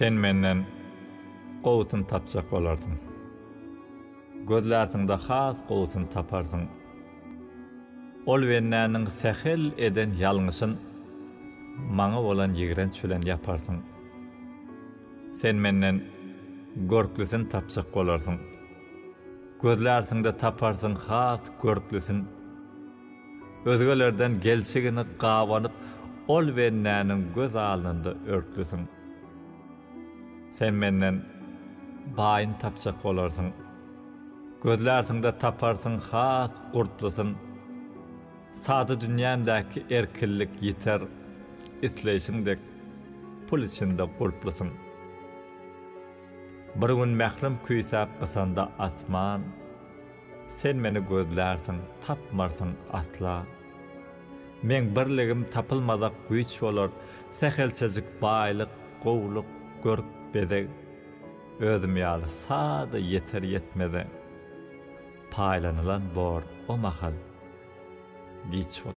Sen menden gowsyn tapjak bolardyň. Gözlärtiňde has gowsyn tapardyň. Ol wennäniň sehel eden ýalňyşyn maňa bolan ýigrenç bilen ýapardyň. Sen menden görklisin tapjak bolardyň. Gözlärtiňde tapardyň has görklisin. Özgelerden gelsigini gawanyp ol wennäniň göz alnynda örklisin. Sen menden baýyn tapjak bolardyň. Gözlärtiňde taparsyň has gurtlysyn. Sady dünýändäki erkinlik ýeter, isleýişiňdek pul içinde gurtlysyn. Bir gün mährim küýsäp gysanda asman, sen meni gözlärsiň, tapmarsyň asla. Men birligim tapylmadak güýç bolar, sehelçejik baýlyk, gowluk, görk bedeg. Özüm ýaly sady ýeter ýetmede. Paýlanylan bor o mahal giç